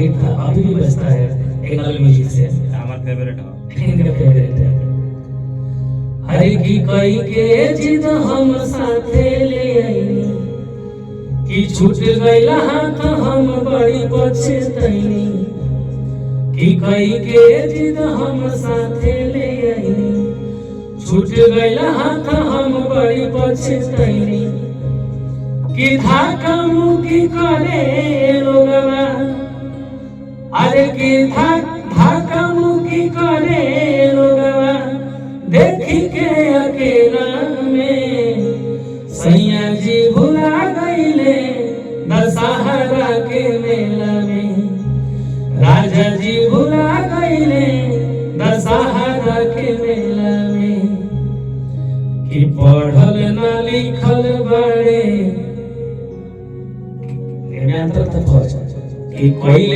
Hit था, अभी भी बजता है टेक्नोलॉजी म्यूजिक से। हमार फेवरेट हो। इनका फेवरेट है। हर की कोई के जिद हम साथे ले आईनी कि छूट गइला हाथ हम बड़ी पछतैनी कि कोई के जिद हम साथे ले आईनी छूट गइला हाथ हम बड़ी पछतैनी कि धाका मुकी करे लोगवा अरे की धाका मुकी करे लोगवा देखी के अकेला में सैया जी भुला गईले दशहरा के मेला में राजा जी भुला गईले दशहरा के मेला में कि पढ़ल ना लिखल बड़े कि कोई